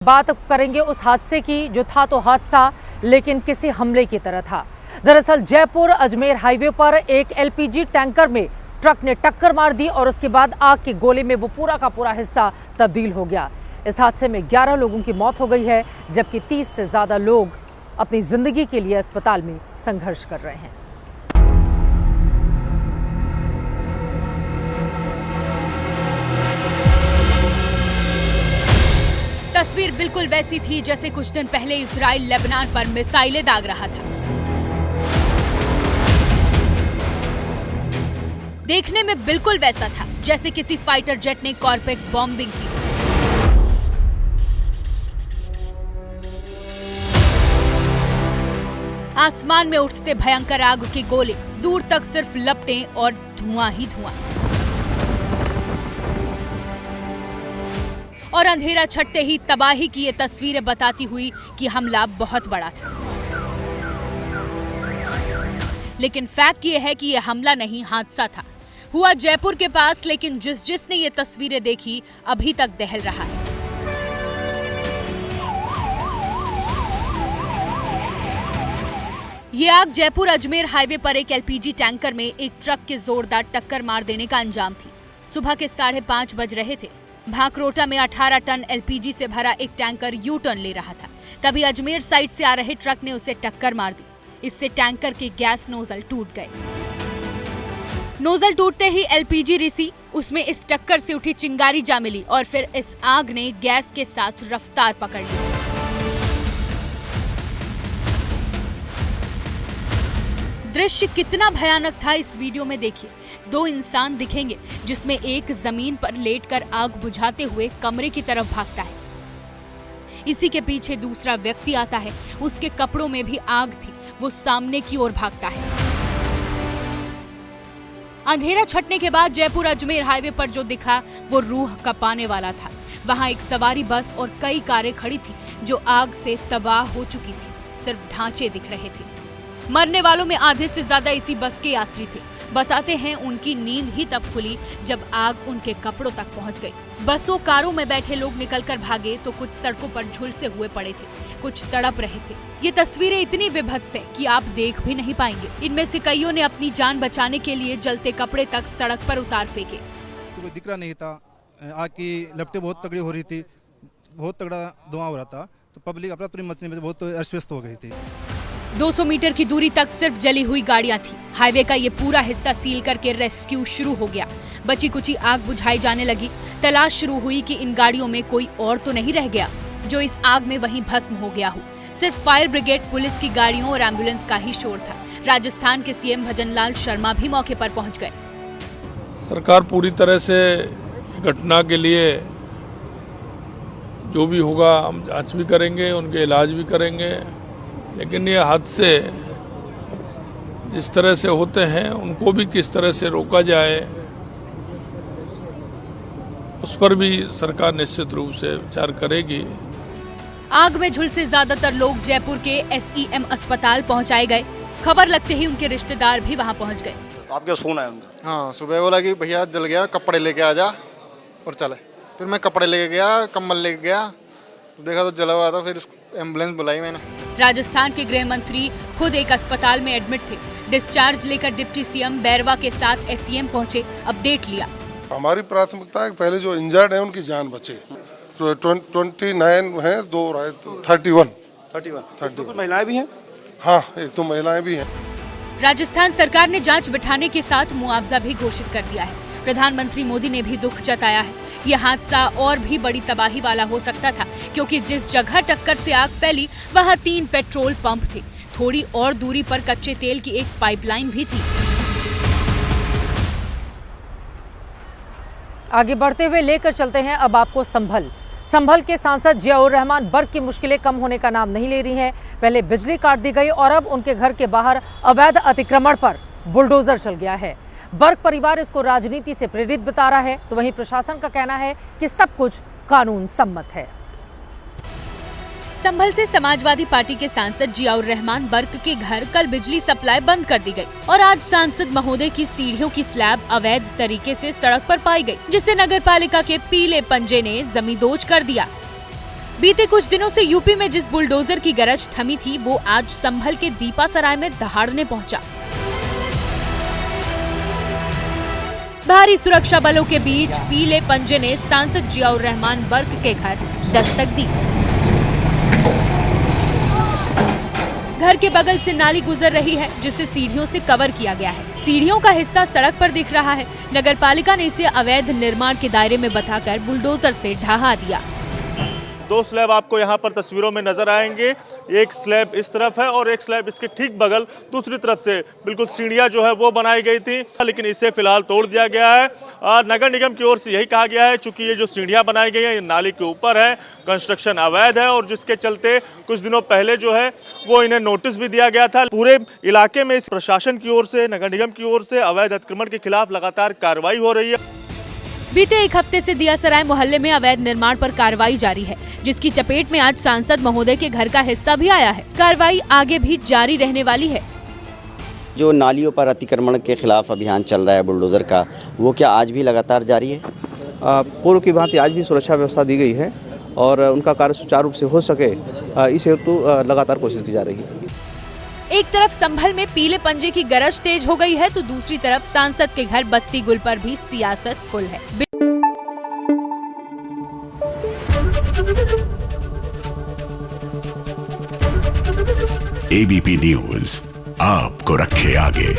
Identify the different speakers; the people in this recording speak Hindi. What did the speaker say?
Speaker 1: बात करेंगे उस हादसे की जो था तो हादसा लेकिन किसी हमले की तरह था। दरअसल जयपुर अजमेर हाईवे पर एक एलपीजी टैंकर में ट्रक ने टक्कर मार दी और उसके बाद आग के गोले में वो पूरा का पूरा हिस्सा तब्दील हो गया। इस हादसे में 11 लोगों की मौत हो गई है, जबकि 30 से ज्यादा लोग अपनी जिंदगी के लिए अस्पताल में संघर्ष कर रहे हैं।
Speaker 2: तस्वीर बिल्कुल वैसी थी जैसे कुछ दिन पहले इजराइल लेबनान पर मिसाइलें दाग रहा था। देखने में बिल्कुल वैसा था जैसे किसी फाइटर जेट ने कॉर्पोरेट बॉम्बिंग की। आसमान में उठते भयंकर आग के गोले, दूर तक सिर्फ लपटें और धुआं ही धुआं। और अंधेरा छटते ही तबाही की ये तस्वीरें बताती हुई कि हमला बहुत बड़ा था। लेकिन फैक्ट ये है कि ये हमला नहीं, हादसा था। हुआ जयपुर के पास, लेकिन जिसने ये तस्वीरें देखी अभी तक दहल रहा है। ये आग जयपुर अजमेर हाईवे पर एक एलपीजी टैंकर में एक ट्रक के जोरदार टक्कर मार देने का अंजाम थी। सुबह के 5:30 बज रहे थे। भांकरोटा में 18 टन एलपीजी से भरा एक टैंकर यू टर्न ले रहा था। तभी अजमेर साइड से आ रहे ट्रक ने उसे टक्कर मार दी। इससे टैंकर के गैस नोजल टूट गए। नोजल टूटते ही एलपीजी रिसी, उसमें इस टक्कर से उठी चिंगारी जा मिली और फिर इस आग ने गैस के साथ रफ्तार पकड़ ली। दृश्य कितना भयानक था इस वीडियो में देखिए। 2 इंसान दिखेंगे जिसमें एक जमीन पर लेटकर आग बुझाते हुए कमरे की तरफ भागता है। इसी के पीछे दूसरा व्यक्ति आता है, उसके कपड़ों में भी आग थी, वो सामने की ओर भागता है। अंधेरा छटने के बाद जयपुर अजमेर हाईवे पर जो दिखा वो रूह कपाने वाला था। वहां एक सवारी बस और कई कारें खड़ी थी जो आग से तबाह हो चुकी थी। सिर्फ ढांचे दिख रहे थे। मरने वालों में आधे से ज्यादा इसी बस के यात्री थे। बताते हैं उनकी नींद ही तब खुली जब आग उनके कपड़ों तक पहुंच गई। बसों कारों में बैठे लोग निकलकर भागे तो कुछ सड़कों पर झुलसे हुए पड़े थे, कुछ तड़प रहे थे। ये तस्वीरें इतनी विभत्स हैं कि आप देख भी नहीं पाएंगे। इनमें से कईयों ने अपनी जान बचाने के लिए जलते कपड़े तक सड़क पर उतार फेंके।
Speaker 3: तो कोई दिख रहा नहीं था, आग की लपटें बहुत तगड़ी हो रही थी, बहुत तगड़ा धुआं हो रहा था, तो पब्लिक अपना पूरी मचने में बहुत अस्त हो गई थी।
Speaker 2: 200 मीटर की दूरी तक सिर्फ जली हुई गाड़ियां थी। हाईवे का ये पूरा हिस्सा सील करके रेस्क्यू शुरू हो गया। बची कुची आग बुझाई जाने लगी। तलाश शुरू हुई कि इन गाड़ियों में कोई और तो नहीं रह गया जो इस आग में वहीं भस्म हो गया हो। सिर्फ फायर ब्रिगेड, पुलिस की गाड़ियों और एम्बुलेंस का ही शोर था। राजस्थान के सीएम भजनलाल शर्मा भी मौके पर पहुंच गए।
Speaker 4: सरकार पूरी तरह से घटना के लिए जो भी होगा हम जांच भी करेंगे, उनके इलाज भी करेंगे। लेकिन ये हादसे जिस तरह से होते हैं उनको भी किस तरह से रोका जाए, उस पर भी सरकार निश्चित रूप से विचार करेगी।
Speaker 2: आग में झुलसे ज्यादातर लोग जयपुर के एसईएम अस्पताल पहुंचाए गए। खबर लगते ही उनके रिश्तेदार भी वहां पहुंच गए।
Speaker 5: आपके फोन आया? हाँ, सुबह बोला कि भैया जल गया, कपड़े लेके आ जा और चले। फिर मैं कपड़े लेके गया, कंबल लेके गया, देखा तो जला हुआ था। फिर एम्बुलेंस बुलाई मैंने।
Speaker 2: राजस्थान के गृह मंत्री खुद एक अस्पताल में एडमिट थे। डिस्चार्ज लेकर डिप्टी सीएम बैरवा के साथ एसईएम पहुंचे, अपडेट लिया।
Speaker 6: हमारी प्राथमिकता है पहले जो इंजर्ड है उनकी जान बचे। 29 है, 2 रहे, 31।
Speaker 5: कुछ महिलाएं भी हैं?
Speaker 6: हाँ, 1-2 महिलाएं भी हैं।
Speaker 2: राजस्थान सरकार ने जांच बिठाने के साथ मुआवजा भी घोषित कर दिया है। प्रधानमंत्री मोदी ने भी दुख जताया है। यह हादसा और भी बड़ी तबाही वाला हो सकता था, क्योंकि जिस जगह टक्कर से आग फैली वहां 3 पेट्रोल पंप थे। थोड़ी और दूरी पर कच्चे तेल की एक पाइपलाइन भी थी।
Speaker 1: आगे बढ़ते हुए लेकर चलते हैं अब आपको संभल के सांसद जियाउर रहमान बर्क की मुश्किलें कम होने का नाम नहीं ले रही हैं। पहले बिजली काट दी गई और अब उनके घर के बाहर अवैध अतिक्रमण पर बुलडोजर चल गया है। बर्क परिवार इसको राजनीति से प्रेरित बता रहा है, तो वहीं प्रशासन का कहना है कि सब कुछ कानून सम्मत है।
Speaker 2: संभल से समाजवादी पार्टी के सांसद जियाउर रहमान बर्क के घर कल बिजली सप्लाई बंद कर दी गई और आज सांसद महोदय की सीढ़ियों की स्लैब अवैध तरीके से सड़क पर पाई गई, जिससे नगर पालिका के पीले पंजे ने जमींदोज कर दिया। बीते कुछ दिनों से यूपी में जिस बुलडोजर की गरज थमी थी वो आज संभल के दीपासराय में दहाड़ने पहुंचा। भारी सुरक्षा बलों के बीच पीले पंजे ने सांसद जियाउर रहमान वर्क के घर दस्तक दी। घर के बगल से नाली गुजर रही है जिसे सीढ़ियों से कवर किया गया है। सीढ़ियों का हिस्सा सड़क पर दिख रहा है। नगरपालिका ने इसे अवैध निर्माण के दायरे में बताकर बुलडोजर से ढहा दिया।
Speaker 7: 2 स्लैब आपको यहाँ पर तस्वीरों में नजर आएंगे। एक स्लैब इस तरफ है और एक स्लैब इसके ठीक बगल दूसरी तरफ से बिल्कुल सीढ़ियाँ जो है वो बनाई गई थी, लेकिन इसे फिलहाल तोड़ दिया गया है। और नगर निगम की ओर से यही कहा गया है, चूंकि ये जो सीढ़ियाँ बनाई गई हैं ये नाली के ऊपर है, कंस्ट्रक्शन अवैध है और जिसके चलते कुछ दिनों पहले जो है वो इन्हें नोटिस भी दिया गया था। पूरे इलाके में इस प्रशासन की ओर से, नगर निगम की ओर से अवैध अतिक्रमण के खिलाफ लगातार कार्रवाई हो रही है।
Speaker 2: बीते एक हफ्ते से दियासराय मोहल्ले में अवैध निर्माण पर कार्रवाई जारी है, जिसकी चपेट में आज सांसद महोदय के घर का हिस्सा भी आया है। कार्रवाई आगे भी जारी रहने वाली है।
Speaker 8: जो नालियों पर अतिक्रमण के खिलाफ अभियान चल रहा है बुलडोजर का, वो क्या आज भी लगातार जारी है?
Speaker 9: पूर्व की भांति आज भी सुरक्षा व्यवस्था दी गई है और उनका कार्य सुचारू रूप से हो सके इस हेतु लगातार कोशिश की जा रही है।
Speaker 2: एक तरफ संभल में पीले पंजे की गरज तेज हो गई है तो दूसरी तरफ सांसद के घर बत्ती गुल पर भी सियासत फुल है।
Speaker 10: एबीपी न्यूज़ आपको रखे आगे।